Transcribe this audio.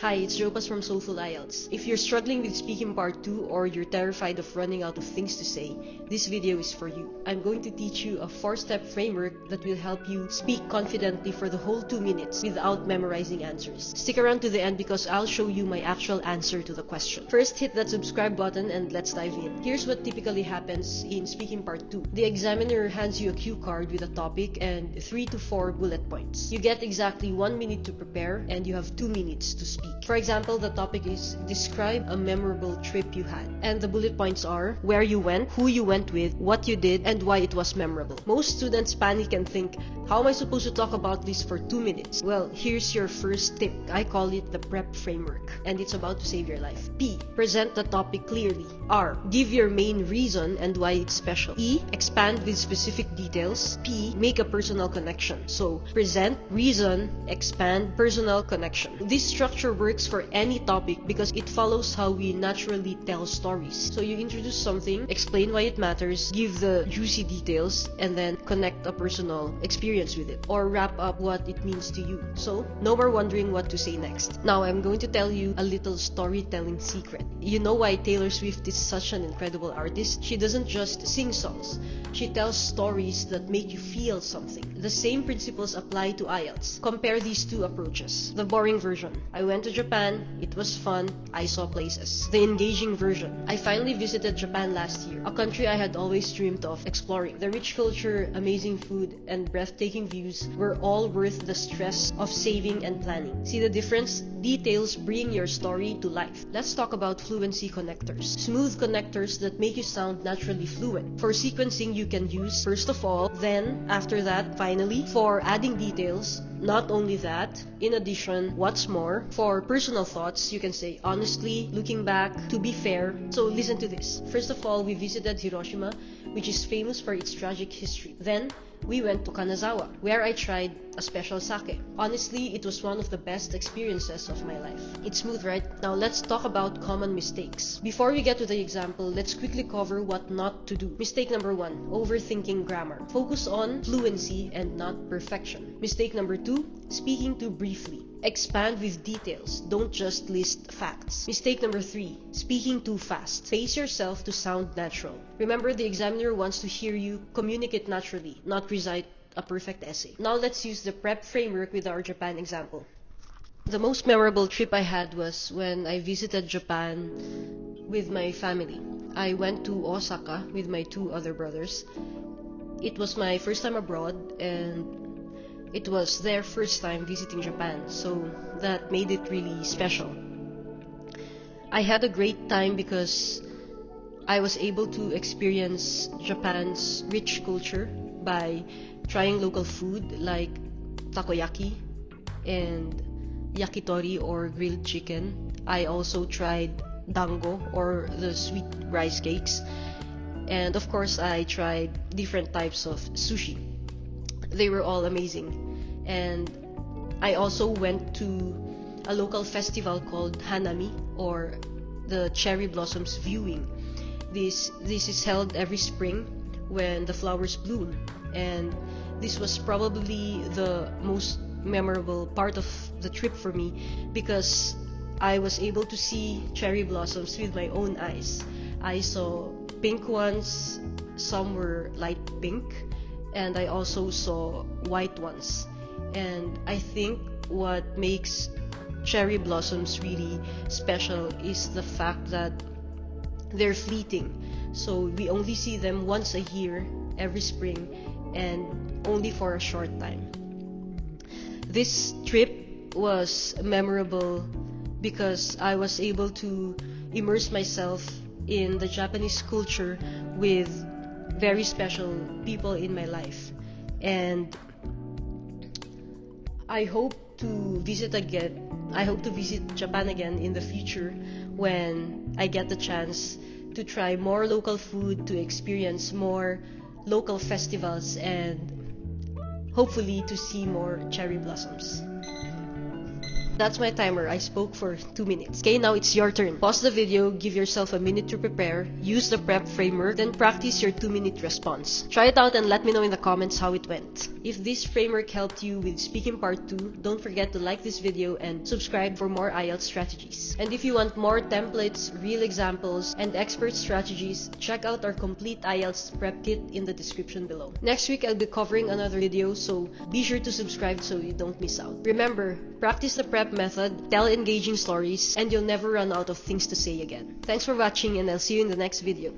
Hi, it's Jopas from Soulful IELTS. If you're struggling with speaking part 2 or you're terrified of running out of things to say, this video is for you. I'm going to teach you a 4-step framework that will help you speak confidently for the whole 2 minutes without memorizing answers. Stick around to the end because I'll show you my actual answer to the question. First, hit that subscribe button and let's dive in. Here's what typically happens in speaking part 2. The examiner hands you a cue card with a topic and 3 to 4 bullet points. You get exactly 1 minute to prepare and you have 2 minutes to speak. For example, the topic is describe a memorable trip you had. And the bullet points are where you went, who you went with, what you did, and why it was memorable. Most students panic and think, how am I supposed to talk about this for 2 minutes? Well, here's your first tip. I call it the P.R.E.P framework, and it's about to save your life. P. Present the topic clearly. R. Give your main reason and why it's special. E. Expand with specific details. P. Make a personal connection. So, present, reason, expand, personal connection. This structure works for any topic because it follows how we naturally tell stories. So you introduce something, explain why it matters, give the juicy details, and then connect a personal experience with it, or wrap up what it means to you. So no more wondering what to say next. Now I'm going to tell you a little storytelling secret. You know why Taylor Swift is such an incredible artist? She doesn't just sing songs. She tells stories that make you feel something. The same principles apply to IELTS. Compare these two approaches. The boring version. I went to Japan, it was fun, I saw places. The engaging version. I finally visited Japan last year, a country I had always dreamed of exploring. The rich culture, amazing food, and breathtaking views were all worth the stress of saving and planning. See the difference? Details bring your story to life. Let's talk about fluency connectors. Smooth connectors that make you sound naturally fluent. For sequencing, you can use first of all, then, after that, finally. For adding details, not only that, in addition, what's more. For personal thoughts, you can say honestly, looking back, to be fair. So listen to this. First of all, we visited Hiroshima, which is famous for its tragic history. Then, we went to Kanazawa, where I tried a special sake. Honestly, it was one of the best experiences of my life. It's smooth, right? Now let's talk about common mistakes. Before we get to the example, let's quickly cover what not to do. Mistake number 1, overthinking grammar. Focus on fluency and not perfection. Mistake number 2, speaking too briefly. Expand with details, don't just list facts. Mistake number 3, speaking too fast. Pace yourself to sound natural. Remember, the examiner wants to hear you communicate naturally, not recite a perfect essay. Now let's use the P.R.E.P framework with our Japan example. The most memorable trip I had was when I visited Japan with my family. I went to Osaka with my 2 other brothers. It was my first time abroad and it was their first time visiting Japan, so that made it really special. I had a great time because I was able to experience Japan's rich culture by trying local food like takoyaki and yakitori or grilled chicken. I also tried dango or the sweet rice cakes. And of course, I tried different types of sushi. They were all amazing. And I also went to a local festival called Hanami, or the cherry blossoms viewing. This is held every spring when the flowers bloom, and this was probably the most memorable part of the trip for me because I was able to see cherry blossoms with my own eyes. I saw pink ones, some were light pink, and I also saw white ones. And I think what makes cherry blossoms really special is the fact that they're fleeting. So we only see them once a year, every spring, and only for a short time. This trip was memorable because I was able to immerse myself in the Japanese culture with very special people in my life. And I hope to visit Japan again in the future when I get the chance to try more local food, to experience more local festivals, and hopefully to see more cherry blossoms. That's my timer. I spoke for 2 minutes. Okay, now it's your turn. Pause the video, give yourself a minute to prepare, use the P.R.E.P framework, then practice your 2-minute response. Try it out and let me know in the comments how it went. If this framework helped you with speaking part 2, don't forget to like this video and subscribe for more IELTS strategies. And if you want more templates, real examples, and expert strategies, check out our complete IELTS prep kit in the description below. Next week, I'll be covering another video, so be sure to subscribe so you don't miss out. Remember, practice the P.R.E.P method, tell engaging stories, and you'll never run out of things to say again. Thanks for watching, and I'll see you in the next video.